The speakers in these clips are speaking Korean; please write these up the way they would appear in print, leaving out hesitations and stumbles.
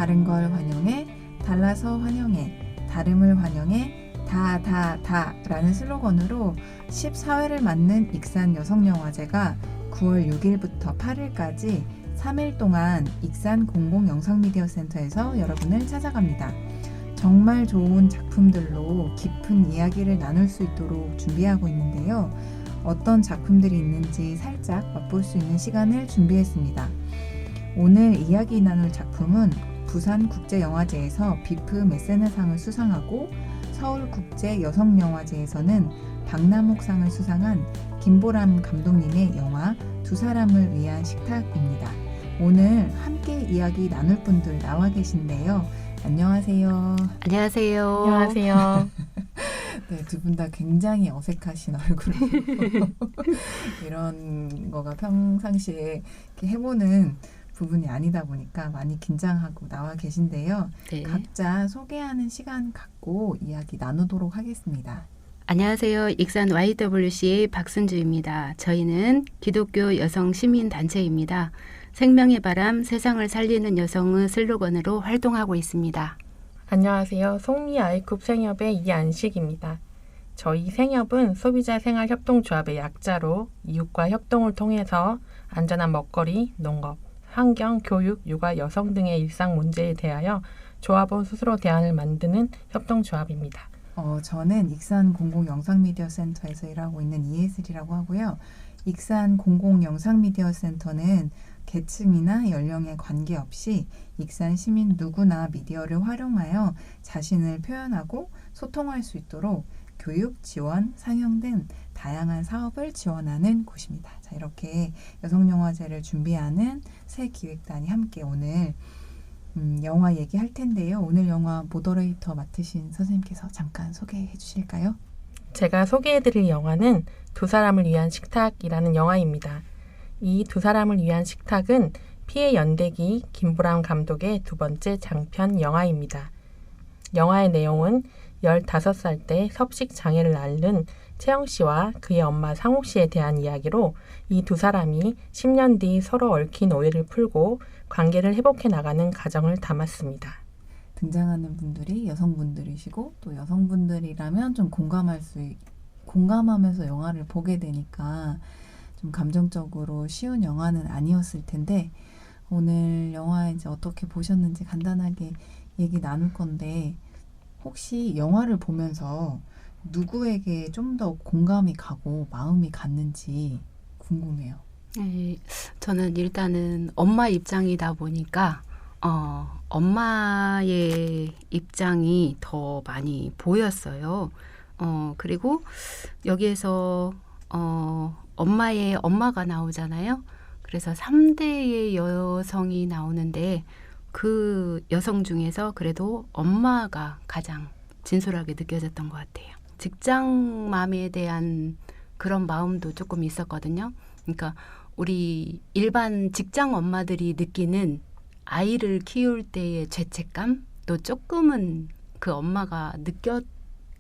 다른 걸 환영해, 달라서 환영해, 다름을 환영해, 다라는 슬로건으로 14회를 맞는 익산 여성영화제가 9월 6일부터 8일까지 3일 동안 익산 공공영상미디어센터에서 여러분을 찾아갑니다. 정말 좋은 작품들로 깊은 이야기를 나눌 수 있도록 준비하고 있는데요. 어떤 작품들이 있는지 살짝 맛볼 수 있는 시간을 준비했습니다. 오늘 이야기 나눌 작품은 부산국제영화제에서 비프 메세너상을 수상하고 서울국제여성영화제에서는 박남옥상을 수상한 김보람 감독님의 영화 두 사람을 위한 식탁입니다. 오늘 함께 이야기 나눌 분들 나와 계신데요. 안녕하세요. 안녕하세요. 안녕하세요. 네, 두 분 다 굉장히 어색하신 얼굴로 이런 거가 평상시에 이렇게 해보는 부분이 아니다 보니까 많이 긴장하고 나와 계신데요. 네. 각자 소개하는 시간 갖고 이야기 나누도록 하겠습니다. 안녕하세요. 익산 YWC의 박순주입니다. 저희는 기독교 여성 시민단체입니다. 생명의 바람, 세상을 살리는 여성의 슬로건으로 활동하고 있습니다. 안녕하세요. 송미 아이쿱 생협의 이안식입니다. 저희 생협은 소비자 생활 협동조합의 약자로 이웃과 협동을 통해서 안전한 먹거리, 농업, 환경, 교육, 육아, 여성 등의 일상 문제에 대하여 조합원 스스로 대안을 만드는 협동조합입니다. 저는 익산 공공영상미디어센터에서 일하고 있는 이예슬이라고 하고요. 익산 공공영상미디어센터는 계층이나 연령에 관계없이 익산 시민 누구나 미디어를 활용하여 자신을 표현하고 소통할 수 있도록 교육, 지원, 상영 등 다양한 사업을 지원하는 곳입니다. 자, 이렇게 여성영화제를 준비하는 새 기획단이 함께 오늘 영화 얘기할 텐데요. 오늘 영화 모더레이터 맡으신 선생님께서 잠깐 소개해 주실까요? 제가 소개해드릴 영화는 두 사람을 위한 식탁이라는 영화입니다. 이 두 사람을 위한 식탁은 피해 연대기 김보람 감독의 두 번째 장편 영화입니다. 영화의 내용은 15살 때 섭식 장애를 앓는 채영 씨와 그의 엄마 상옥 씨에 대한 이야기로 이 두 사람이 10년 뒤 서로 얽힌 오해를 풀고 관계를 회복해 나가는 과정을 담았습니다. 등장하는 분들이 여성분들이시고 또 여성분들이라면 좀 공감하면서 영화를 보게 되니까 좀 감정적으로 쉬운 영화는 아니었을 텐데 오늘 영화 이제 어떻게 보셨는지 간단하게 얘기 나눌 건데 혹시 영화를 보면서 누구에게 좀 더 공감이 가고 마음이 갔는지 궁금해요. 네, 저는 일단은 엄마 입장이다 보니까 엄마의 입장이 더 많이 보였어요. 그리고 여기에서 엄마의 엄마가 나오잖아요. 그래서 3대의 여성이 나오는데 그 여성 중에서 그래도 엄마가 가장 진솔하게 느껴졌던 것 같아요. 직장맘에 대한 그런 마음도 조금 있었거든요. 그러니까 우리 일반 직장 엄마들이 느끼는 아이를 키울 때의 죄책감도 조금은 그 엄마가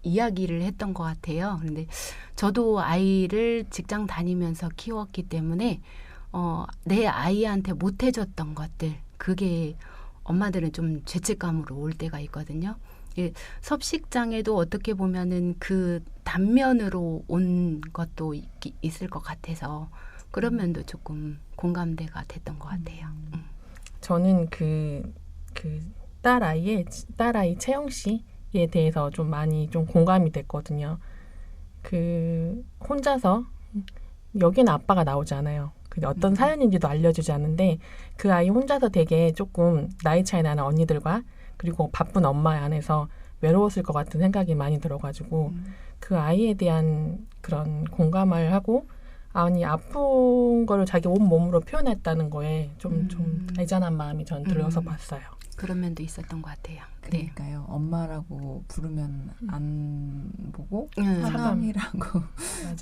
이야기를 했던 것 같아요. 그런데 저도 아이를 직장 다니면서 키웠기 때문에 내 아이한테 못해줬던 것들 그게 엄마들은 좀 죄책감으로 올 때가 있거든요. 섭식장애도 어떻게 보면은 그 단면으로 온 것도 있을 것 같아서 그런 면도 조금 공감대가 됐던 것 같아요. 저는 그 딸아이 채영 씨에 대해서 좀 많이 좀 공감이 됐거든요. 그 혼자서 여기는 아빠가 나오잖아요. 근데 어떤 사연인지도 알려주지 않는데 그 아이 혼자서 되게 조금 나이 차이 나는 언니들과 그리고 바쁜 엄마 안에서 외로웠을 것 같은 생각이 많이 들어가지고 그 아이에 대한 그런 공감을 하고 아니 아픈 거를 자기 온몸으로 표현했다는 거에 좀 애잔한 마음이 전 들어서 봤어요. 그런 면도 있었던 것 같아요. 그러니까요. 네. 엄마라고 부르면 안 보고 사람이라고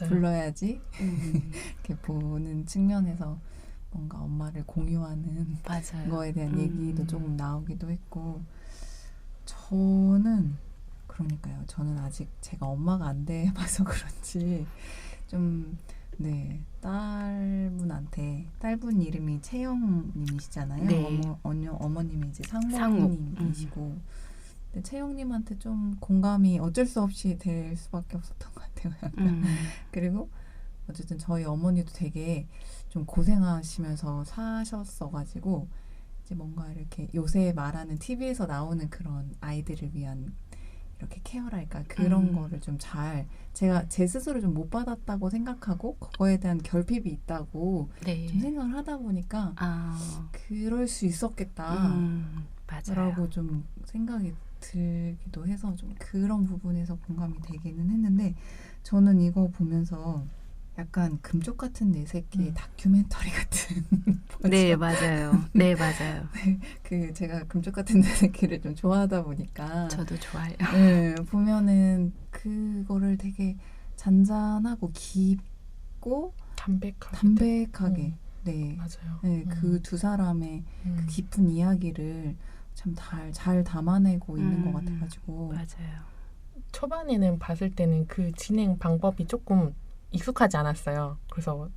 불러야지 이렇게 보는 측면에서 뭔가 엄마를 공유하는 맞아요. 거에 대한 얘기도 조금 나오기도 했고 저는 아직 제가 엄마가 안 돼봐서 그런지 좀 네, 딸분 이름이 채영님이시잖아요. 네. 어머님이 이제 상무. 상무님이시고, 근데 채영님한테 좀 공감이 어쩔 수 없이 될 수밖에 없었던 것 같아요. 그리고 어쨌든 저희 어머니도 되게 좀 고생하시면서 사셨어가지고 이제 뭔가 이렇게 요새 말하는 TV에서 나오는 그런 아이들을 위한 이렇게 케어랄까 그런 거를 좀 잘 제가 제 스스로 좀 못 받았다고 생각하고 그거에 대한 결핍이 있다고 네. 좀 생각을 하다 보니까 그럴 수 있었겠다 맞아요. 라고 좀 생각이 들기도 해서 좀 그런 부분에서 공감이 되기는 했는데 저는 이거 보면서 약간 금쪽 같은 내 새끼 다큐멘터리 같은 네, 맞아요. 네, 맞아요. 그 제가 금쪽 같은 내 새끼를 좀 좋아하다 보니까 저도 좋아요. 네, 보면은 그거를 되게 잔잔하고 깊고 담백하게 네, 맞아요. 네, 그 두 사람의 그 깊은 이야기를 참 잘 담아내고 있는 것 같아가지고 맞아요. 초반에는 봤을 때는 그 진행 방법이 조금 익숙하지 않았어요. 그래서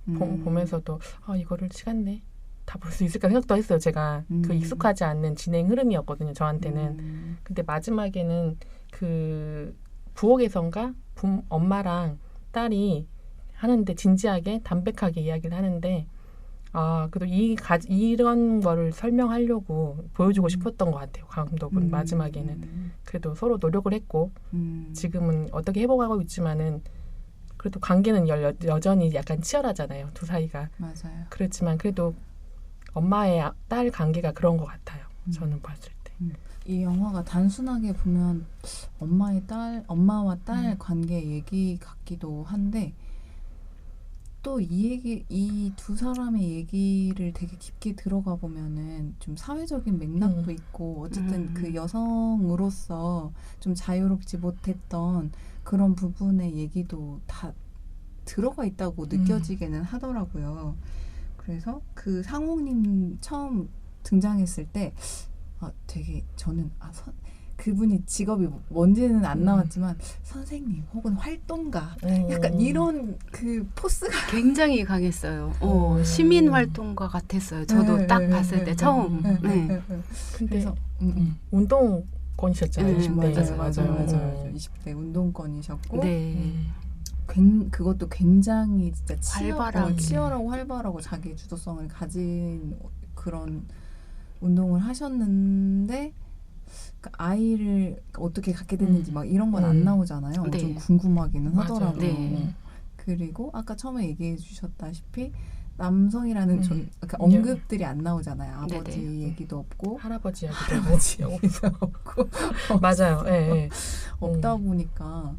보면서도 이거를 시간 내 다 볼 수 있을까 생각도 했어요. 제가 그 익숙하지 않는 진행 흐름이었거든요. 저한테는. 근데 마지막에는 그 부엌에선가 엄마랑 딸이 하는데 진지하게 담백하게 이야기를 하는데 그래도 이런 거를 설명하려고 보여주고 싶었던 것 같아요. 감독은 마지막에는. 그래도 서로 노력을 했고 지금은 어떻게 해보고 있지만은 그래도 관계는 여전히 약간 치열하잖아요. 두 사이가. 맞아요. 그렇지만 그래도 엄마의 딸 관계가 그런 것 같아요. 저는 봤을 때. 이 영화가 단순하게 보면 엄마와 딸 관계 얘기 같기도 한데 또 이 두 사람의 얘기를 되게 깊게 들어가 보면은 좀 사회적인 맥락도 있고 어쨌든 그 여성으로서 좀 자유롭지 못했던 그런 부분의 얘기도 다 들어가 있다고 느껴지기는 하더라고요. 그래서 그 상옥님 처음 등장했을 때 되게 저는 그분이 직업이 뭔지는 안 나왔지만 선생님 혹은 활동가 약간 이런 그 포스가 굉장히 강했어요. 시민 활동가 같았어요. 저도 딱 봤을 때 처음. 근데 그래서 운동권이셨잖아요. 20대. 맞아요. 20대 운동권이셨고 네. 그것도 굉장히 진짜 활발하게. 치열하고 활발하고 자기 주도성을 가진 그런 운동을 하셨는데 그 아이를 어떻게 갖게 됐는지 막 이런 건 안 나오잖아요. 네. 좀 궁금하기는 맞아요. 하더라고요. 네. 그리고 아까 처음에 얘기해 주셨다시피 남성이라는 그러니까 언급들이 안 나오잖아요. 아버지 네네. 얘기도 없고 할아버지 얘기도 없고 맞아요. 예. 없다 보니까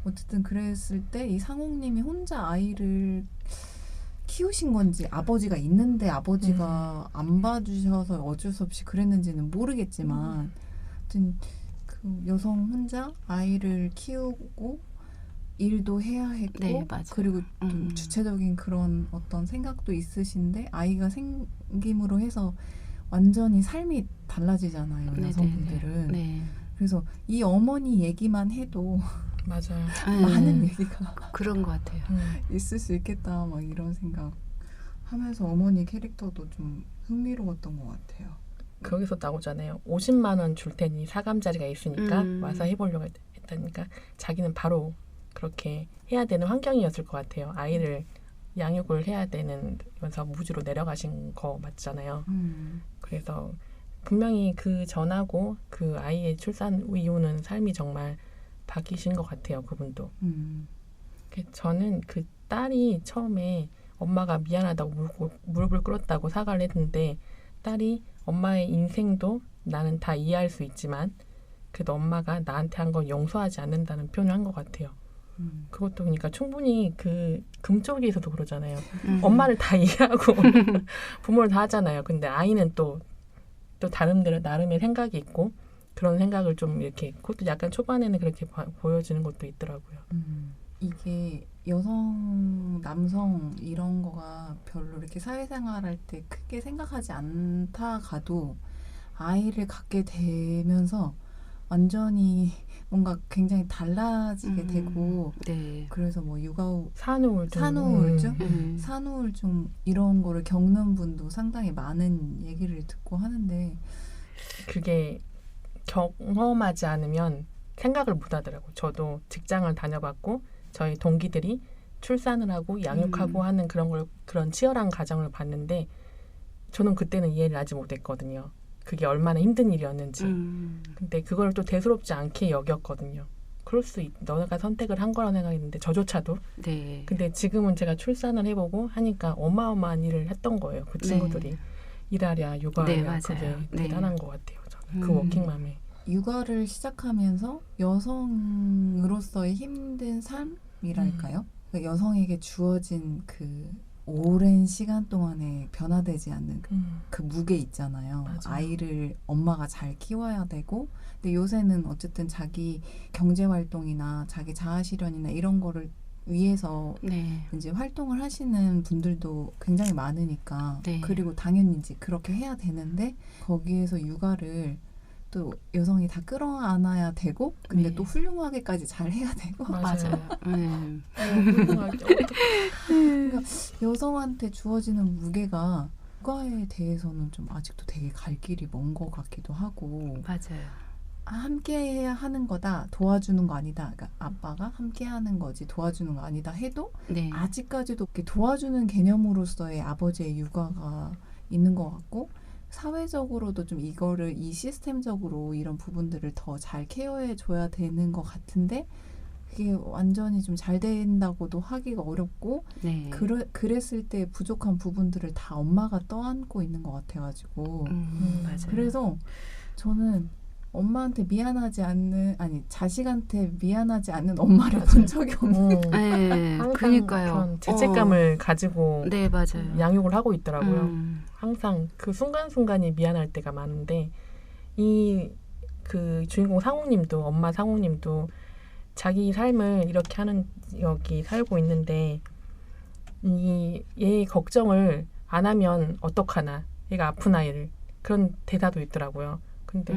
어쨌든 그랬을 때 이 상옥님이 혼자 아이를 키우신 건지 아버지가 있는데 아버지가 안 봐주셔서 어쩔 수 없이 그랬는지는 모르겠지만 아무튼 그 여성 혼자 아이를 키우고 일도 해야 했고 네, 맞아요. 그리고 좀 주체적인 그런 어떤 생각도 있으신데 아이가 생김으로 해서 완전히 삶이 달라지잖아요. 네네. 여성분들은. 네. 그래서 이 어머니 얘기만 해도 맞아요. 많은 얘기가 그런 것 같아요. 있을 수 있겠다 막 이런 생각 하면서 어머니 캐릭터도 좀 흥미로웠던 것 같아요. 거기서 나오잖아요. 50만 원 줄 테니 사감자리가 있으니까 와서 해보려고 했다니까 자기는 바로 그렇게 해야 되는 환경이었을 것 같아요. 아이를 양육을 해야 되면서 무주로 내려가신 거 맞잖아요. 그래서 분명히 그 전하고 그 아이의 출산 이후는 삶이 정말 바뀌신 것 같아요. 그분도. 저는 그 딸이 처음에 엄마가 미안하다고 무릎을 꿇었다고 사과를 했는데 딸이 엄마의 인생도 나는 다 이해할 수 있지만 그래도 엄마가 나한테 한 건 용서하지 않는다는 표현을 한 것 같아요. 그것도 그러니까 충분히 그 금쪽에서도 그러잖아요. 엄마를 다 이해하고 부모를 다 하잖아요. 근데 아이는 또 다른대로 나름의 생각이 있고 그런 생각을 좀 이렇게 그것도 약간 초반에는 그렇게 보여지는 것도 있더라고요. 이게 여성, 남성 이런 거가 별로 이렇게 사회생활할 때 크게 생각하지 않다가도 아이를 갖게 되면서 완전히 뭔가 굉장히 달라지게 되고 네. 그래서 뭐 육아 후 산후우울증, 산후우울증 이런 거를 겪는 분도 상당히 많은 얘기를 듣고 하는데 그게 경험하지 않으면 생각을 못 하더라고요. 저도 직장을 다녀봤고 저희 동기들이 출산을 하고 양육하고 하는 그런 치열한 과정을 봤는데 저는 그때는 이해를 하지 못했거든요. 그게 얼마나 힘든 일이었는지. 근데 그걸 또 대수롭지 않게 여겼거든요. 그럴 수 너가 선택을 한 거라고 생각했는데 저조차도. 네. 근데 지금은 제가 출산을 해보고 하니까 어마어마한 일을 했던 거예요. 그 친구들이. 네. 일하랴 육아하랴 네, 맞아요. 그게 네. 대단한 것 같아요. 저는 그 워킹맘에. 육아를 시작하면서 여성으로서의 힘든 삶이랄까요? 그 여성에게 주어진 그 오랜 시간 동안에 변화되지 않는 그 무게 있잖아요. 맞아요. 아이를 엄마가 잘 키워야 되고 근데 요새는 어쨌든 자기 경제활동이나 자기 자아실현이나 이런 거를 위해서 네. 이제 활동을 하시는 분들도 굉장히 많으니까 네. 그리고 당연히 이제 그렇게 해야 되는데 거기에서 육아를 또 여성이 다 끌어안아야 되고 근데 네. 또 훌륭하게까지 잘 해야 되고 맞아요. 훌륭하게 그러니까 여성한테 주어지는 무게가 육아에 대해서는 좀 아직도 되게 갈 길이 먼 것 같기도 하고 맞아요. 함께 해야 하는 거다 도와주는 거 아니다 그러니까 아빠가 함께 하는 거지 도와주는 거 아니다 해도 네. 아직까지도 이렇게 도와주는 개념으로서의 아버지의 육아가 있는 것 같고 사회적으로도 좀 이 시스템적으로 이런 부분들을 더 잘 케어해 줘야 되는 것 같은데 그게 완전히 좀 잘 된다고도 하기가 어렵고 네. 그랬을 때 부족한 부분들을 다 엄마가 떠안고 있는 것 같아가지고 맞아요. 그래서 저는 엄마한테 자식한테 미안하지 않는 엄마를 본 적이 없는 네, 항상 그러니까요. 그런 죄책감을 가지고 네, 맞아요. 양육을 하고 있더라고요. 항상 그 순간순간이 미안할 때가 많은데 그 주인공 상우님도 엄마 상우님도 자기 삶을 이렇게 하는 여기 살고 있는데 얘 걱정을 안 하면 어떡하나 얘가 아픈 아이를 그런 대사도 있더라고요. 근데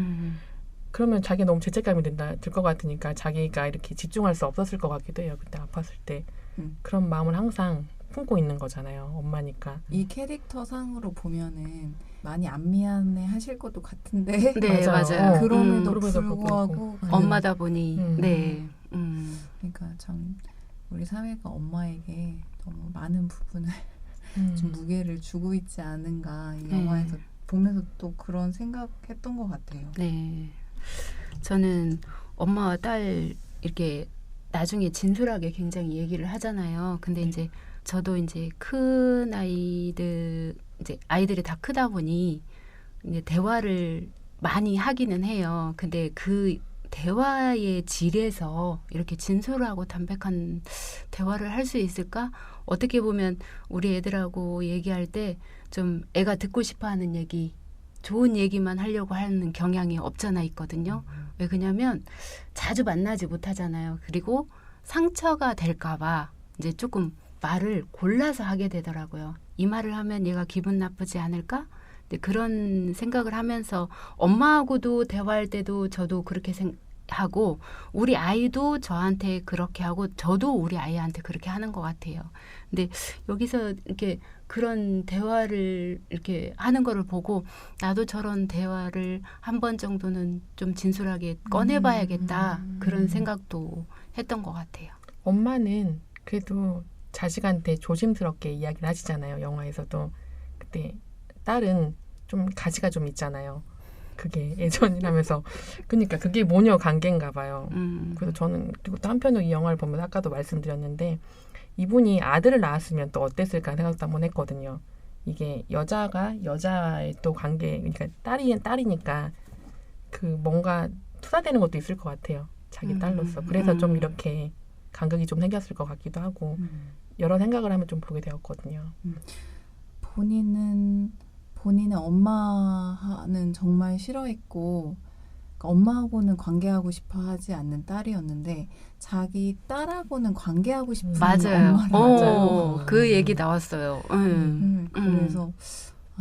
그러면 자기가 너무 죄책감이 들 것 같으니까 자기가 이렇게 집중할 수 없었을 것 같기도 해요. 그때 아팠을 때 그런 마음을 항상 품고 있는 거잖아요. 엄마니까. 이 캐릭터 상으로 보면은 많이 안 미안해 하실 것도 같은데 네, 맞아요. 그럼에도 그럼에도 불구하고 엄마다 보니 네. 그러니까 참 우리 사회가 엄마에게 너무 많은 부분을 좀 무게를 주고 있지 않은가 이 영화에서 보면서 또 그런 생각했던 것 같아요. 네. 저는 엄마와 딸 이렇게 나중에 진솔하게 굉장히 얘기를 하잖아요. 근데 이제 저도 이제 큰 아이들이 다 크다 보니 이제 대화를 많이 하기는 해요. 근데 그 대화의 질에서 이렇게 진솔하고 담백한 대화를 할 수 있을까? 어떻게 보면 우리 애들하고 얘기할 때 좀 애가 듣고 싶어하는 얘기, 좋은 얘기만 하려고 하는 경향이 없잖아 있거든요. 왜 그러냐면 자주 만나지 못하잖아요. 그리고 상처가 될까 봐 이제 조금 말을 골라서 하게 되더라고요. 이 말을 하면 얘가 기분 나쁘지 않을까? 근데 그런 생각을 하면서 엄마하고도 대화할 때도 저도 그렇게 하고 우리 아이도 저한테 그렇게 하고 저도 우리 아이한테 그렇게 하는 것 같아요. 근데 여기서 이렇게 그런 대화를 이렇게 하는 거를 보고 나도 저런 대화를 한 번 정도는 좀 진솔하게 꺼내봐야겠다 그런 생각도 했던 것 같아요. 엄마는 그래도 자식한테 조심스럽게 이야기를 하시잖아요. 영화에서도. 근데 딸은 좀 가시가 좀 있잖아요. 그게 애전이라면서 그러니까 그게 모녀 관계인가 봐요. 그래서 저는 그리고 또 한편으로 이 영화를 보면 아까도 말씀드렸는데 이분이 아들을 낳았으면 또 어땠을까 생각도 한번 했거든요. 이게 여자가 여자의 또 관계 그러니까 딸이니까 그 뭔가 투사되는 것도 있을 것 같아요. 자기 딸로서. 그래서 좀 이렇게 간극이 좀 생겼을 것 같기도 하고 여러 생각을 하면 좀 보게 되었거든요. 본인의 엄마는 정말 싫어했고 그러니까 엄마하고는 관계하고 싶어 하지 않는 딸이었는데 자기 딸하고는 관계하고 싶은 맞아요. 엄마라고 그 얘기 나왔어요. 그래서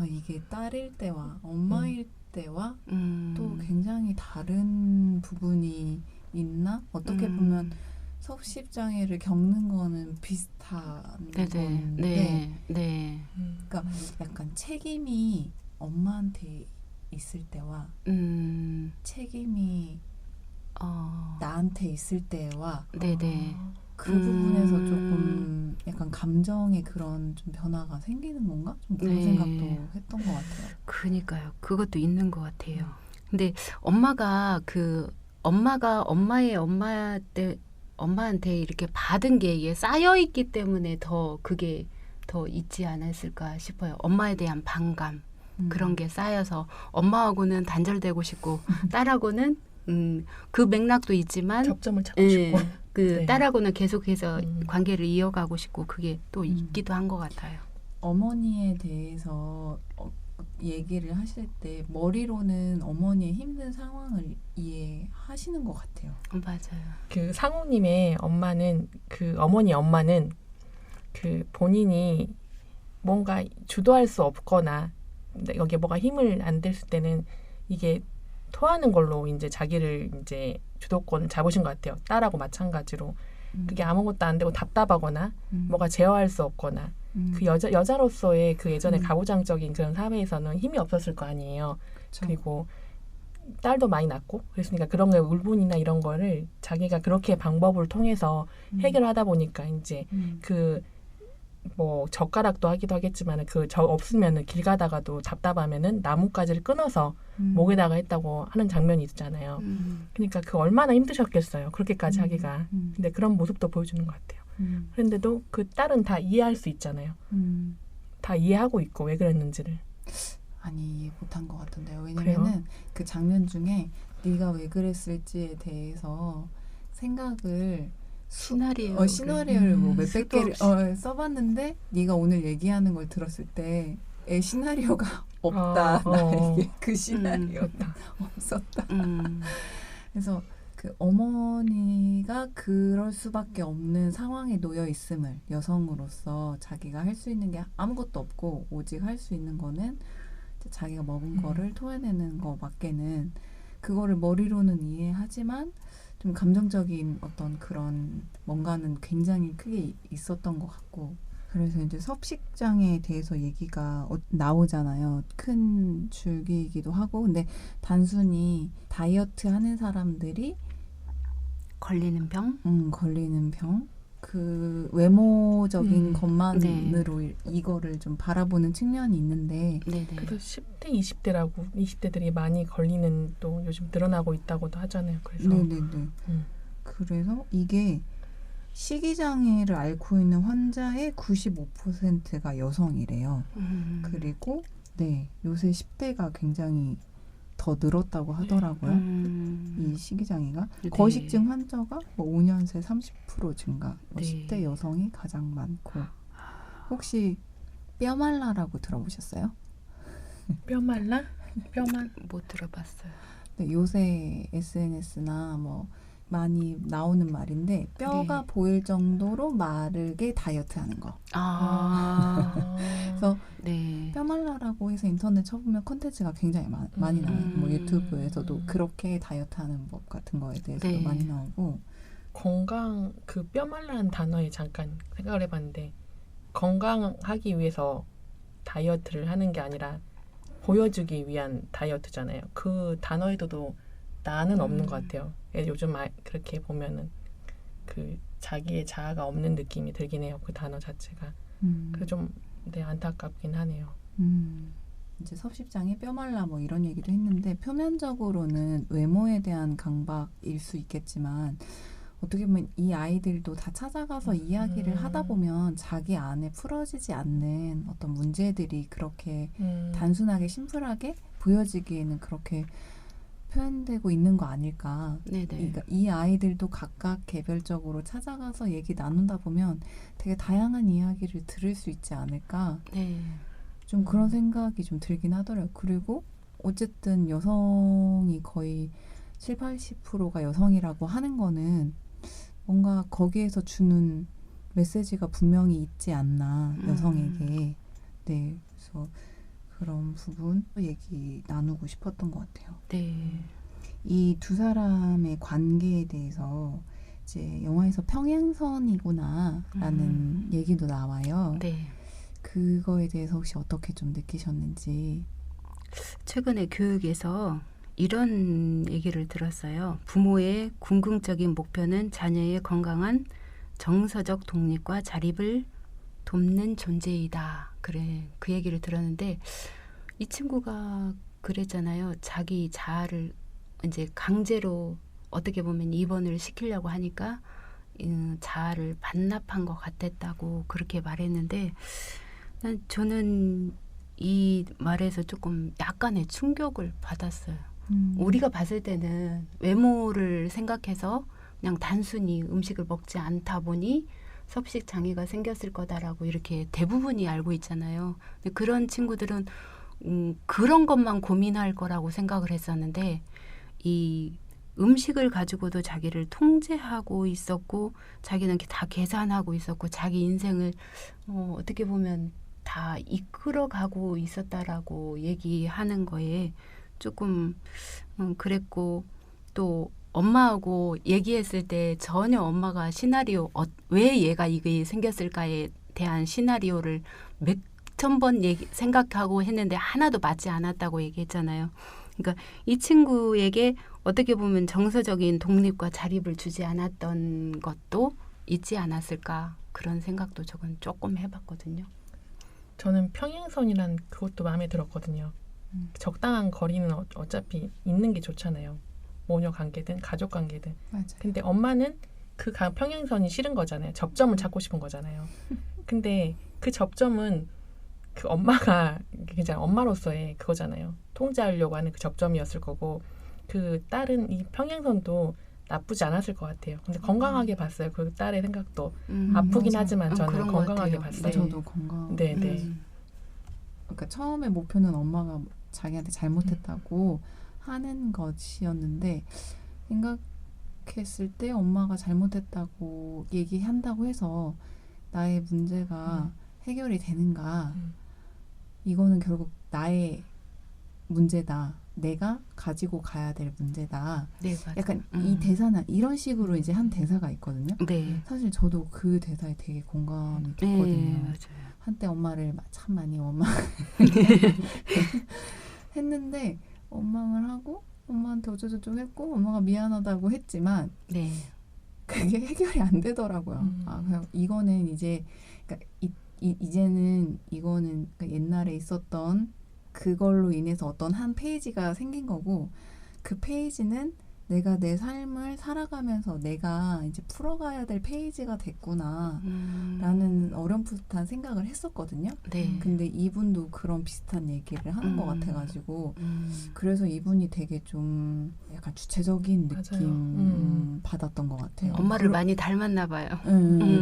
이게 딸일 때와 엄마일 때와 또 굉장히 다른 부분이 있나? 어떻게 음. 보면 섭식 장애를 겪는 거는 비슷한 네네. 건데 네. 그러니까 약간 책임이 엄마한테 있을 때와 책임이 나한테 있을 때와 네네. 그 부분에서 조금 약간 감정의 그런 좀 변화가 생기는 건가? 좀 그런 네. 생각도 했던 것 같아요. 그니까요. 그것도 있는 것 같아요. 근데 엄마가 엄마한테 이렇게 받은 게 이게 쌓여 있기 때문에 더 그게 더 있지 않았을까 싶어요. 엄마에 대한 반감 그런 게 쌓여서 엄마하고는 단절되고 싶고 딸하고는 그 맥락도 있지만 접점을 찾고 싶고. 네. 딸하고는 계속해서 관계를 이어가고 싶고 그게 또 있기도 한 것 같아요. 어머니에 대해서 얘기를 하실 때 머리로는 어머니의 힘든 상황을 이해하시는 것 같아요. 맞아요. 그 상우님의 엄마는 그 어머니 엄마는 그 본인이 뭔가 주도할 수 없거나 여기에 뭐가 힘을 안 댔을 때는 이게 토하는 걸로 이제 자기를 이제 주도권을 잡으신 것 같아요. 딸하고 마찬가지로 그게 아무것도 안 되고 답답하거나 뭐가 제어할 수 없거나 그 여자로서의 그 예전에 가부장적인 그런 사회에서는 힘이 없었을 거 아니에요. 그쵸. 그리고 딸도 많이 낳고 그랬으니까 그런 거 울분이나 이런 거를 자기가 그렇게 방법을 통해서 해결하다 보니까 이제 그 뭐 젓가락도 하기도 하겠지만 그 저 없으면은 길 가다가도 답답하면은 나뭇가지를 끊어서 목에다가 했다고 하는 장면이 있잖아요. 그러니까 그 얼마나 힘드셨겠어요. 그렇게까지 하기가. 근데 그런 모습도 보여주는 것 같아요. 그런데도 그 딸은 다 이해할 수 있잖아요. 다 이해하고 있고 왜 그랬는지를. 아니 이해 못한 것 같은데요. 왜냐면은 그 장면 중에 네가 왜 그랬을지에 대해서 생각을 시나리오를 뭐 몇백 개를 써봤는데 네가 오늘 얘기하는 걸 들었을 때 시나리오가 없다. 나에게 그 시나리오가 없었다. 그래서 그 어머니가 그럴 수밖에 없는 상황에 놓여 있음을 여성으로서 자기가 할 수 있는 게 아무것도 없고 오직 할 수 있는 거는 자기가 먹은 거를 토해내는 거밖에는 그거를 머리로는 이해하지만 좀 감정적인 어떤 그런 뭔가는 굉장히 크게 있었던 것 같고 그래서 이제 섭식장애에 대해서 얘기가 나오잖아요. 큰 줄기이기도 하고 근데 단순히 다이어트 하는 사람들이 걸리는 병? 걸리는 병? 그 외모적인 것만으로 이거를 좀 바라보는 측면이 있는데 그래서 10대, 20대라고 20대들이 많이 걸리는 또 요즘 늘어나고 있다고도 하잖아요. 그래서 그래서 이게 식이장애를 앓고 있는 환자의 95%가 여성이래요. 그리고 요새 10대가 굉장히 더 늘었다고 하더라고요. 이 식이장애가 거식증 환자가 뭐 5년 새 30% 증가. 10대 여성이 가장 많고 혹시 뼈말라라고 들어보셨어요? 뼈말라? 뼈만 못 들어봤어요. 네, 요새 SNS나 뭐 많이 나오는 말인데 뼈가 보일 정도로 마르게 다이어트하는 거. 그래서 뼈말라라고 해서 인터넷 쳐보면 콘텐츠가 굉장히 많이 나와요. 뭐 유튜브에서도 그렇게 다이어트하는 법 같은 거에 대해서도 많이 나오고 건강 그 뼈말라는 단어에 잠깐 생각을 해봤는데 건강하기 위해서 다이어트를 하는 게 아니라 보여주기 위한 다이어트잖아요. 그 단어에도 나는 없는 것 같아요. 요즘 그렇게 보면은 그 자기의 자아가 없는 느낌이 들긴 해요. 그 단어 자체가. 그래서 좀 안타깝긴 하네요. 이제 섭식장애, 뼈말라 뭐 이런 얘기도 했는데 표면적으로는 외모에 대한 강박일 수 있겠지만 어떻게 보면 이 아이들도 다 찾아가서 이야기를 하다 보면 자기 안에 풀어지지 않는 어떤 문제들이 그렇게 단순하게 심플하게 보여지기에는 그렇게 표현되고 있는 거 아닐까. 그러니까 이 아이들도 각각 개별적으로 찾아가서 얘기 나눈다 보면 되게 다양한 이야기를 들을 수 있지 않을까. 좀 그런 생각이 좀 들긴 하더라고요. 그리고 어쨌든 여성이 거의 70-80%가 여성이라고 하는 거는 뭔가 거기에서 주는 메시지가 분명히 있지 않나 여성에게. 그래서 그런 부분 얘기 나누고 싶었던 것 같아요. 네. 이 두 사람의 관계에 대해서 이제 영화에서 평행선이구나라는 얘기도 나와요. 네. 그거에 대해서 혹시 어떻게 좀 느끼셨는지. 최근에 교육에서 이런 얘기를 들었어요. 부모의 궁극적인 목표는 자녀의 건강한 정서적 독립과 자립을 돕는 존재이다. 그래, 그 얘기를 들었는데 이 친구가 그랬잖아요. 자기 자아를 이제 강제로 어떻게 보면 입원을 시키려고 하니까 자아를 반납한 것 같았다고 그렇게 말했는데 저는 이 말에서 조금 약간의 충격을 받았어요. 우리가 봤을 때는 외모를 생각해서 그냥 단순히 음식을 먹지 않다 보니 섭식 장애가 생겼을 거다라고 이렇게 대부분이 알고 있잖아요. 근데 그런 친구들은 그런 것만 고민할 거라고 생각을 했었는데 이 음식을 가지고도 자기를 통제하고 있었고 자기는 다 계산하고 있었고 자기 인생을 어떻게 보면 다 이끌어가고 있었다라고 얘기하는 거에 조금 그랬고 또 엄마하고 얘기했을 때 전혀 엄마가 시나리오 왜 얘가 이게 생겼을까에 대한 시나리오를 몇천 번 생각하고 했는데 하나도 맞지 않았다고 얘기했잖아요. 그러니까 이 친구에게 어떻게 보면 정서적인 독립과 자립을 주지 않았던 것도 있지 않았을까 그런 생각도 저는 조금 해봤거든요. 저는 평행선이란 그것도 마음에 들었거든요. 적당한 거리는 어차피 있는 게 좋잖아요. 모녀 관계든 가족 관계든. 맞아요. 근데 엄마는 그 평행선이 싫은 거잖아요. 접점을 찾고 싶은 거잖아요. 근데 그 접점은 그 엄마가 그냥 엄마로서의 그거잖아요. 통제하려고 하는 그 접점이었을 거고 그 딸은 이 평행선도 나쁘지 않았을 것 같아요. 근데 건강하게 봤어요. 그 딸의 생각도 아프긴 맞아요. 하지만 저는 그런 것 건강하게 같아요. 봤어요. 저도 건강. 네. 그러니까 처음에 목표는 엄마가 자기한테 잘못했다고 하는 것이었는데 생각했을 때 엄마가 잘못했다고 얘기한다고 해서 나의 문제가 해결이 되는가? 이거는 결국 나의 문제다. 내가 가지고 가야 될 문제다. 네, 맞아요. 약간 이 대사는 이런 식으로 이제 한 대사가 있거든요. 네. 사실 저도 그 대사에 되게 공감이 네, 됐거든요. 맞아요. 한때 엄마를 참 많이 했는데 원망을 하고 엄마한테 어쩌고저쩌고 했고 엄마가 미안하다고 했지만 네. 그게 해결이 안 되더라고요. 그냥 이거는 이제 그러니까 이제는 이거는 그러니까 옛날에 있었던 그걸로 인해서 어떤 한 페이지가 생긴 거고 그 페이지는 내가 내 삶을 살아가면서 내가 이제 풀어가야 될 페이지가 됐구나 라는 어렴풋한 생각을 했었거든요. 네. 근데 이분도 그런 비슷한 얘기를 하는 것 같아가지고 그래서 이분이 되게 좀 약간 주체적인 느낌 받았던 것 같아요. 엄마를 많이 닮았나 봐요.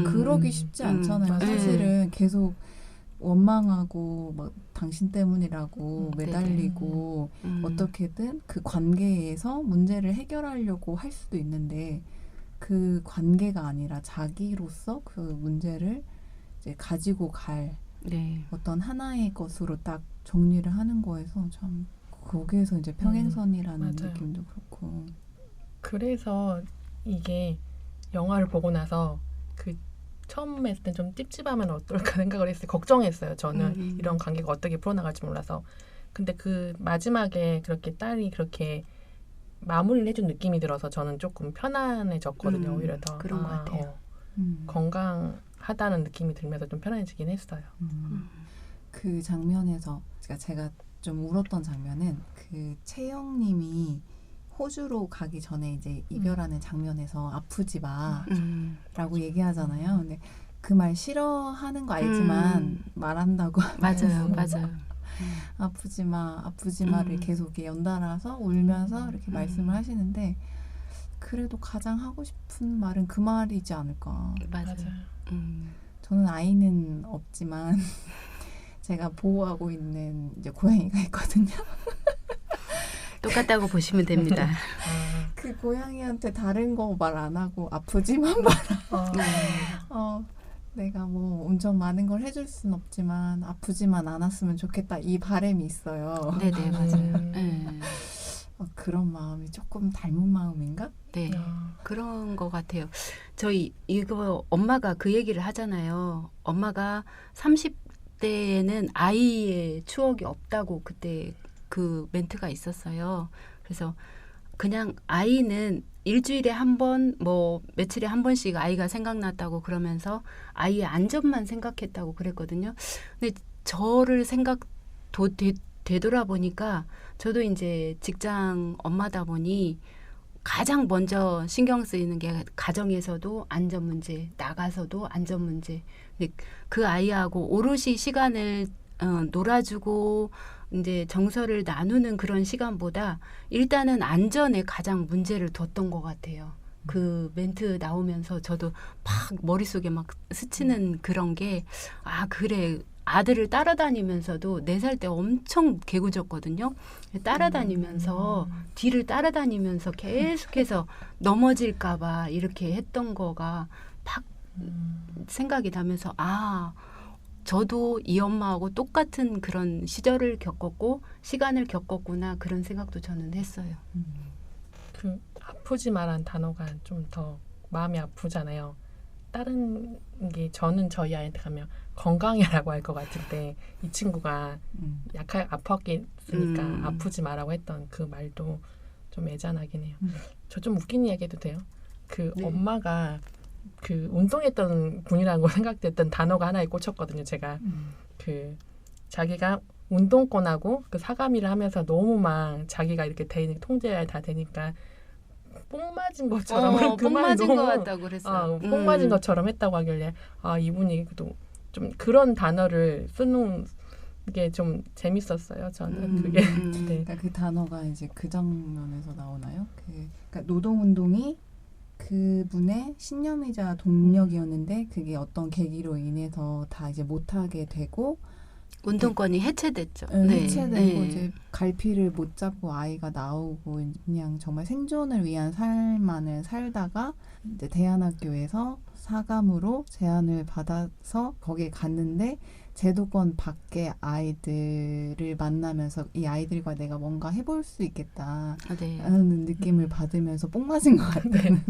그러기 쉽지 않잖아요. 사실은 계속 원망하고 막 당신 때문이라고 매달리고 어떻게든 그 관계에서 문제를 해결하려고 할 수도 있는데 그 관계가 아니라 자기로서 그 문제를 이제 가지고 갈 어떤 하나의 것으로 딱 정리를 하는 거에서 참 거기에서 이제 평행선이라는 맞아요. 느낌도 그렇고 그래서 이게 영화를 보고 나서 그 처음 했을 땐 좀 찝찝하면 어떨까 생각을 했어요. 걱정했어요. 저는 이런 관계가 어떻게 풀어나갈지 몰라서. 근데 그 마지막에 그렇게 딸이 그렇게 마무리를 해준 느낌이 들어서 저는 조금 편안해졌거든요. 오히려 더. 그런 것 같아요. 건강하다는 느낌이 들면서 좀 편안해지긴 했어요. 그 장면에서 제가 좀 울었던 장면은 그 채영님이 호주로 가기 전에 이제 이별하는 장면에서 아프지 마라고 얘기하잖아요. 근데 그 말 싫어하는 거 알지만 말한다고 맞아요, 하면서 맞아요. 아프지 마를 계속 이렇게 연달아서 울면서 이렇게 말씀을 하시는데 그래도 가장 하고 싶은 말은 그 말이지 않을까. 맞아요. 저는 아이는 없지만 제가 보호하고 있는 이제 고양이가 있거든요. 똑같다고 보시면 됩니다. 그 고양이한테 다른 거 말 안 하고 아프지만 말아. 내가 뭐 엄청 많은 걸 해줄 순 없지만 아프지만 않았으면 좋겠다 이 바람이 있어요. 네네 맞아요. 네. 그런 마음이 조금 닮은 마음인가? 네. 아, 그런 것 같아요. 저희 이거 엄마가 그 얘기를 하잖아요. 엄마가 30대에는 아이의 추억이 없다고 그때 그 멘트가 있었어요. 그래서 그냥 아이는 일주일에 한 번, 뭐 며칠에 한 번씩 아이가 생각났다고 그러면서 아이의 안전만 생각했다고 그랬거든요. 근데 저를 되돌아보니까 저도 이제 직장 엄마다 보니 가장 먼저 신경 쓰이는 게 가정에서도 안전 문제, 나가서도 안전 문제. 근데 그 아이하고 오롯이 시간을 놀아주고 이제 정서를 나누는 그런 시간보다 일단은 안전에 가장 문제를 뒀던 것 같아요. 그 멘트 나오면서 저도 막 머릿속에 막 스치는 그런 게 아, 그래. 아들을 따라다니면서도 4살 때 엄청 개구졌거든요. 따라다니면서 뒤를 따라다니면서 계속해서 넘어질까봐 이렇게 했던 거가 팍 생각이 나면서 아 저도 이 엄마하고 똑같은 그런 시절을 겪었고 시간을 겪었구나 그런 생각도 저는 했어요. 그 아프지 마란 단어가 좀 더 마음이 아프잖아요. 다른 게 저는 저희 아이한테 가면 건강해라고 할 것 같은데 이 친구가 약하게 아팠으니까 아프지 마라고 했던 그 말도 좀 애잔하긴 해요. 저 좀 웃긴 이야기 해도 돼요? 그 네. 엄마가 그 운동했던 분이라고 생각됐던 단어가 하나에 꽂혔거든요. 제가 그 자기가 운동권하고 그 사가미를 하면서 너무 막 자기가 이렇게 통제가 다 되니까 뽕 맞은 것처럼 그 뽕 말이 맞은 너무 것 같다고 그랬어요. 뽕 맞은 것처럼 했다고 하길래 아 이분이 좀 그런 단어를 쓰는 게 좀 재밌었어요. 저는 그게 네. 그러니까 그 단어가 이제 그 장면에서 나오나요? 그러니까 노동운동이 그분의 신념이자 동력이었는데 그게 어떤 계기로 인해서 다 이제 못하게 되고 운동권이 해체됐죠. 해체되고 이제 갈피를 못 잡고 아이가 나오고 그냥 정말 생존을 위한 삶만을 살다가 이제 대안학교에서 사감으로 제안을 받아서 거기에 갔는데 제도권 밖의 아이들을 만나면서 이 아이들과 내가 뭔가 해볼 수 있겠다라는 느낌을 받으면서 뽕 맞은 것 같다는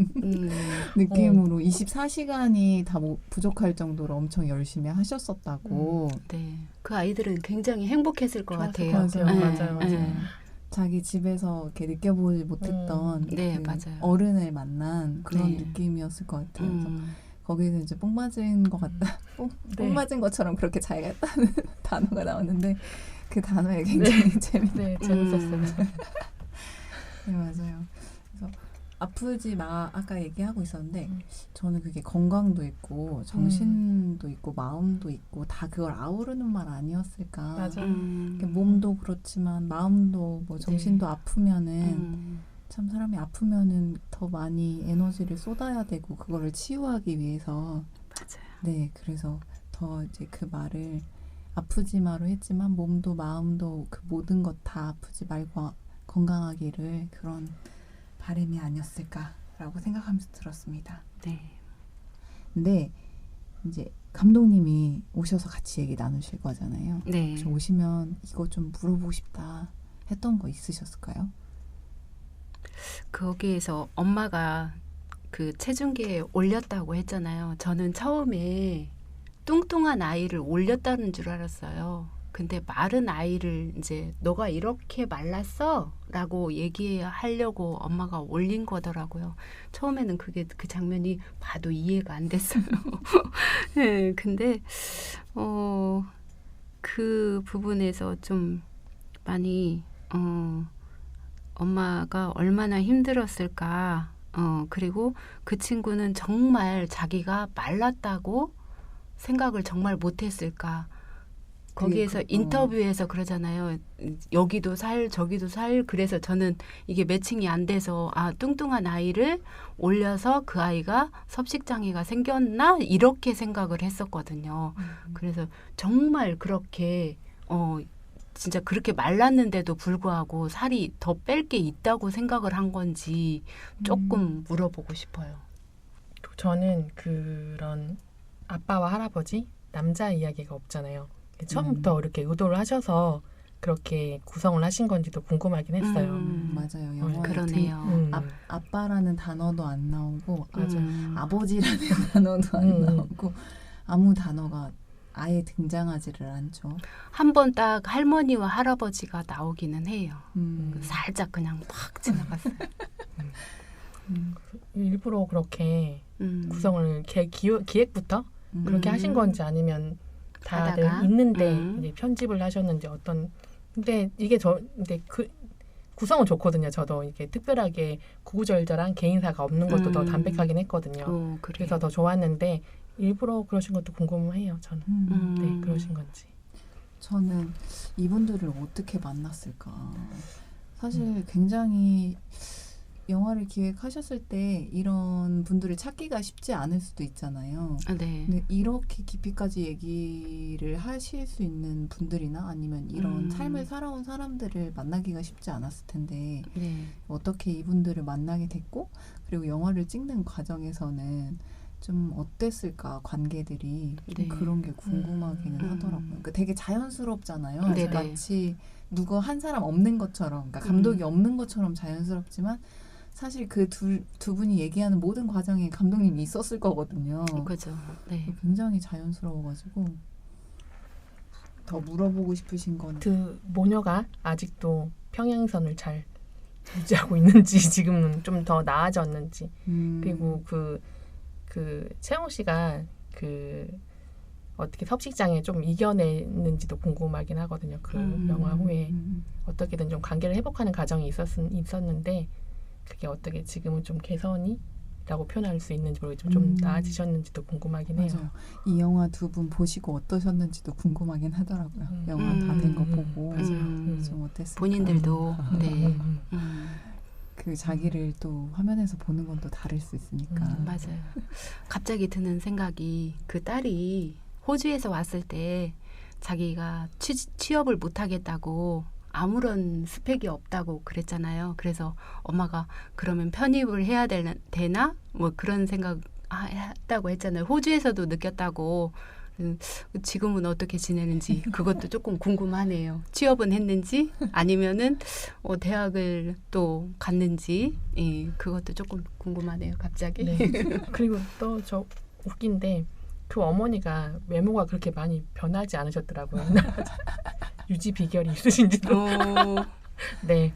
느낌으로 24시간이 다 부족할 정도로 엄청 열심히 하셨었다고. 네. 그 아이들은 굉장히 행복했을 것 같아요. 맞아요. 자기 집에서 이렇게 느껴보지 못했던 네, 그 맞아요. 어른을 만난 그런 네. 느낌이었을 것 같아요. 그래서 거기서 이제 뽕 맞은 것 같다. 뽕 맞은 것처럼 그렇게 자기가 했다는 단어가 나왔는데 그 단어에 굉장히 재밌었어요. 네, 맞아요. 그래서 아프지 마 아까 얘기하고 있었는데 저는 그게 건강도 있고 정신도 있고 마음도 있고 다 그걸 아우르는 말 아니었을까. 맞아. 몸도 그렇지만 마음도 뭐 정신도 아프면은 참 사람이 아프면은 더 많이 에너지를 쏟아야 되고 그거를 치유하기 위해서 맞아요. 네 그래서 더 이제 그 말을 아프지 마로 했지만 몸도 마음도 그 모든 것 다 아프지 말고 건강하기를 그런 바람이 아니었을까라고 생각하면서 들었습니다. 네. 근데 이제 감독님이 오셔서 같이 얘기 나누실 거잖아요. 네. 혹시 오시면 이거 좀 물어보고 싶다 했던 거 있으셨을까요? 거기에서 엄마가 그 체중계에 올렸다고 했잖아요. 저는 처음에 뚱뚱한 아이를 올렸다는 줄 알았어요. 근데 마른 아이를 이제 너가 이렇게 말랐어? 라고 얘기하려고 엄마가 올린 거더라고요. 처음에는 그게 그 장면이 봐도 이해가 안 됐어요. 네, 근데 그 부분에서 좀 많이 엄마가 얼마나 힘들었을까. 그리고 그 친구는 정말 자기가 말랐다고 생각을 정말 못했을까. 거기에서 인터뷰에서 그러잖아요. 여기도 살 저기도 살. 그래서 저는 이게 매칭이 안 돼서 뚱뚱한 아이를 올려서 그 아이가 섭식장애가 생겼나 이렇게 생각을 했었거든요. 그래서 정말 그렇게 진짜 그렇게 말랐는데도 불구하고 살이 더 뺄 게 있다고 생각을 한 건지 조금 물어보고 싶어요. 저는 그런 아빠와 할아버지 남자 이야기가 없잖아요. 처음부터 이렇게 의도를 하셔서 그렇게 구성을 하신 건지도 궁금하긴 했어요. 맞아요. 영화에 그러네요. 아빠라는 단어도 안 나오고 음. 아버지라는 단어도 안 나오고 아무 단어가 아예 등장하지를 않죠. 한 번 딱 할머니와 할아버지가 나오기는 해요. 음. 살짝 그냥 팍 지나갔어요. 일부러 그렇게 구성을 기획부터 그렇게 음. 하신 건지 아니면 다들 하다가? 있는데 이제 편집을 하셨는지 어떤 근데 이게 근데 그 구성은 좋거든요. 저도 이게 특별하게 구구절절한 개인사가 없는 것도 더 담백하긴 했거든요. 그래요. 그래서 더 좋았는데 일부러 그러신 것도 궁금해요. 저는 네 그러신 건지. 저는 이분들을 어떻게 만났을까? 사실 굉장히 영화를 기획하셨을 때 이런 분들을 찾기가 쉽지 않을 수도 있잖아요. 네. 근데 이렇게 깊이까지 얘기를 하실 수 있는 분들이나 아니면 이런 삶을 살아온 사람들을 만나기가 쉽지 않았을 텐데 네. 어떻게 이분들을 만나게 됐고 그리고 영화를 찍는 과정에서는 좀 어땠을까 관계들이 좀 네. 그런 게 궁금하기는 하더라고요. 그러니까 되게 자연스럽잖아요. 네네. 마치 누구 한 사람 없는 것처럼, 그러니까 감독이 없는 것처럼 자연스럽지만 사실 그 두 분이 얘기하는 모든 과정에 감독님이 있었을 거거든요. 그죠. 네. 굉장히 자연스러워가지고 더 물어보고 싶으신 건 그 모녀가 아직도 평행선을 잘 유지하고 있는지 지금은 좀 더 나아졌는지 그리고 그 채영 씨가 그 어떻게 섭식장애 좀 이겨냈는지도 궁금하긴 하거든요. 그 영화 후에 어떻게든 좀 관계를 회복하는 과정이 있었는데 그게 어떻게 지금은 좀 개선이라고 표현할 수 있는지 모르겠지만 좀 나아지셨는지도 궁금하긴 해요. 맞아요. 이 영화 두 분 보시고 어떠셨는지도 궁금하긴 하더라고요. 영화 다 된 거 보고 좀 어땠을까. 본인들도 네. 그 자기를 또 화면에서 보는 건 또 다를 수 있으니까. 맞아요. 갑자기 드는 생각이 그 딸이 호주에서 왔을 때 자기가 취업을 못 하겠다고 아무런 스펙이 없다고 그랬잖아요. 그래서 엄마가 그러면 편입을 해야 되나? 뭐 그런 생각 했다고 했잖아요. 호주에서도 느꼈다고. 지금은 어떻게 지내는지 그것도 조금 궁금하네요. 취업은 했는지 아니면은 대학을 또 갔는지 그것도 조금 궁금하네요. 갑자기. 네. 그리고 또 저 웃긴데 그 어머니가 외모가 그렇게 많이 변하지 않으셨더라고요. 유지 비결이 있으신지도. 네.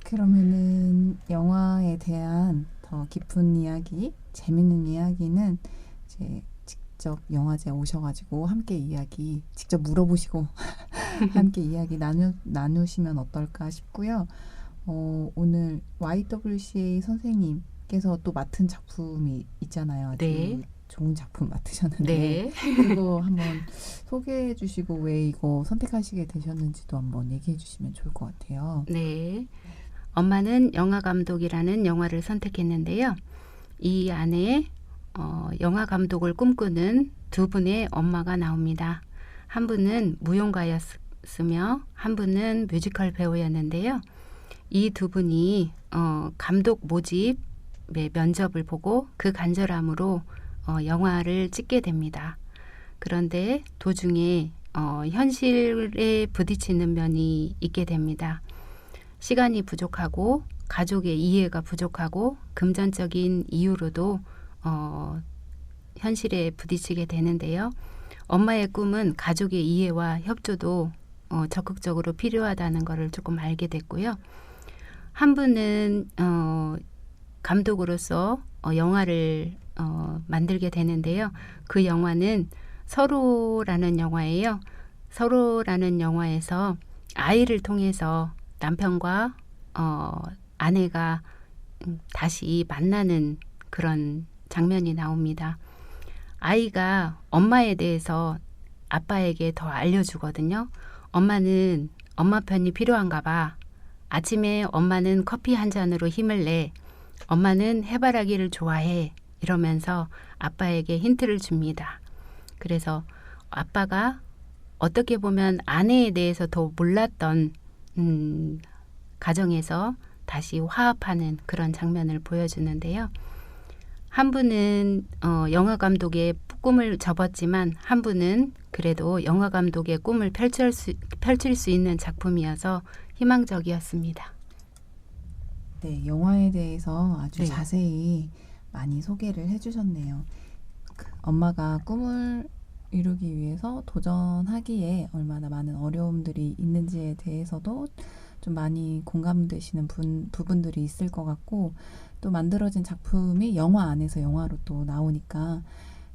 그러면은 영화에 대한 더 깊은 이야기, 재밌는 이야기는 이제 직접 영화제에 오셔가지고 함께 이야기 직접 물어보시고 함께 이야기 나누시면 어떨까 싶고요. 오늘 YWCA 선생님께서 또 맡은 작품이 있잖아요. 아주 네. 좋은 작품 맡으셨는데 네. 그거 한번 소개해 주시고 왜 이거 선택하시게 되셨는지도 한번 얘기해 주시면 좋을 것 같아요. 네. 엄마는 영화 감독이라는 영화를 선택했는데요. 이 안에 영화 감독을 꿈꾸는 두 분의 엄마가 나옵니다. 한 분은 무용가였으며 한 분은 뮤지컬 배우였는데요. 이 두 분이 감독 모집의 면접을 보고 그 간절함으로 영화를 찍게 됩니다. 그런데 도중에 현실에 부딪히는 면이 있게 됩니다. 시간이 부족하고 가족의 이해가 부족하고 금전적인 이유로도 현실에 부딪히게 되는데요. 엄마의 꿈은 가족의 이해와 협조도 적극적으로 필요하다는 것을 조금 알게 됐고요. 한 분은 감독으로서 영화를 만들게 되는데요. 그 영화는 서로라는 영화예요. 서로라는 영화에서 아이를 통해서 남편과 아내가 다시 만나는 그런 장면이 나옵니다. 아이가 엄마에 대해서 아빠에게 더 알려주거든요. 엄마는 엄마 편이 필요한가 봐. 아침에 엄마는 커피 한 잔으로 힘을 내. 엄마는 해바라기를 좋아해. 이러면서 아빠에게 힌트를 줍니다. 그래서 아빠가 어떻게 보면 아내에 대해서 더 몰랐던 가정에서 다시 화합하는 그런 장면을 보여주는데요. 한 분은 영화 감독의 꿈을 접었지만 한 분은 그래도 영화 감독의 꿈을 펼칠 수 있는 작품이어서 희망적이었습니다. 네, 영화에 대해서 아주 네. 자세히 많이 소개를 해주셨네요. 엄마가 꿈을 이루기 위해서 도전하기에 얼마나 많은 어려움들이 있는지에 대해서도 좀 많이 공감되시는 부분들이 있을 것 같고, 또 만들어진 작품이 영화 안에서 영화로 또 나오니까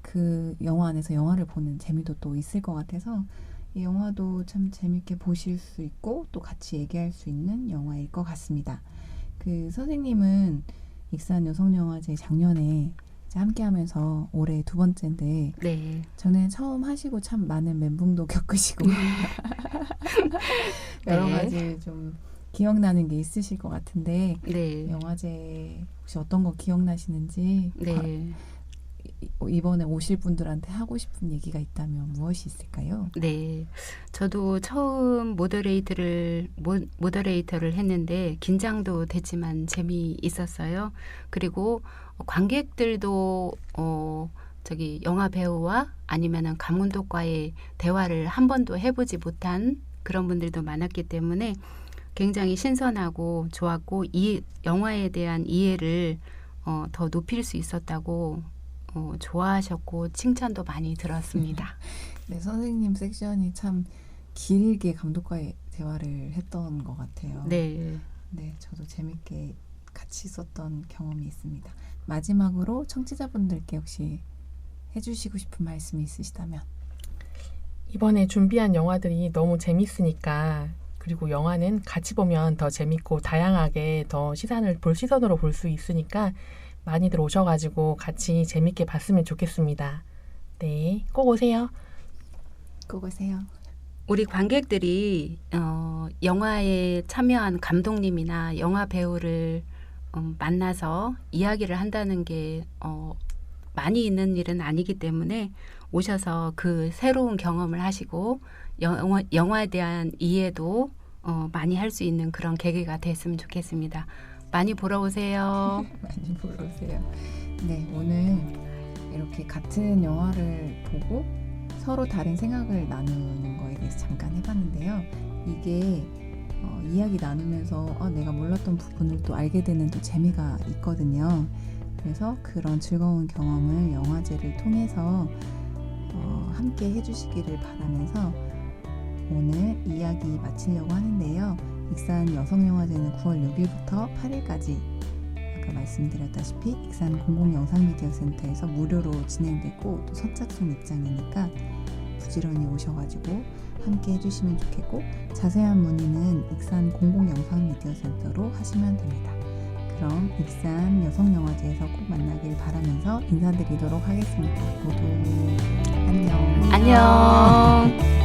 그 영화 안에서 영화를 보는 재미도 또 있을 것 같아서 이 영화도 참 재밌게 보실 수 있고 또 같이 얘기할 수 있는 영화일 것 같습니다. 그 선생님은 익산 여성영화제 작년에 이제 함께 하면서 올해 2번째인데 네. 전에 처음 하시고 참 많은 멘붕도 겪으시고 여러 네. 가지 좀 기억나는 게 있으실 것 같은데 네. 영화제 혹시 어떤 거 기억나시는지 네. 이번에 오실 분들한테 하고 싶은 얘기가 있다면 무엇이 있을까요? 네. 저도 처음 모더레이터를 했는데 긴장도 됐지만 재미있었어요. 그리고 관객들도 저기 영화 배우와 아니면은 감독과의 대화를 한 번도 해보지 못한 그런 분들도 많았기 때문에 굉장히 신선하고 좋았고 이 영화에 대한 이해를 더 높일 수 있었다고 좋아하셨고 칭찬도 많이 들었습니다. 네, 선생님 섹션이 참 길게 감독과의 대화를 했던 것 같아요. 네. 네, 저도 재밌게 같이 썼던 경험이 있습니다. 마지막으로 청취자분들께 혹시 해주시고 싶은 말씀이 있으시다면? 이번에 준비한 영화들이 너무 재밌으니까, 그리고 영화는 같이 보면 더 재밌고 다양하게 더 시선으로 볼 수 있으니까 많이들 오셔가지고 같이 재밌게 봤으면 좋겠습니다. 네, 꼭 오세요. 꼭 오세요. 우리 관객들이 영화에 참여한 감독님이나 영화 배우를 만나서 이야기를 한다는 게 많이 있는 일은 아니기 때문에 오셔서 그 새로운 경험을 하시고 영화에 대한 이해도 많이 할 수 있는 그런 계기가 됐으면 좋겠습니다. 많이 보러 오세요. 많이 보러 오세요. 네, 오늘 이렇게 같은 영화를 보고 서로 다른 생각을 나누는 거에 대해서 잠깐 해봤는데요. 이게 이야기 나누면서 내가 몰랐던 부분을 또 알게 되는 또 재미가 있거든요. 그래서 그런 즐거운 경험을 영화제를 통해서 함께 해주시기를 바라면서 오늘 이야기 마치려고 하는데요. 익산 여성영화제는 9월 6일부터 8일까지 아까 말씀드렸다시피 익산 공공영상미디어센터에서 무료로 진행되고 또 선착순 입장이니까 부지런히 오셔가지고 함께 해주시면 좋겠고 자세한 문의는 익산 공공영상미디어센터로 하시면 됩니다. 그럼 익산 여성영화제에서 꼭 만나길 바라면서 인사드리도록 하겠습니다. 모두 안녕. 안녕.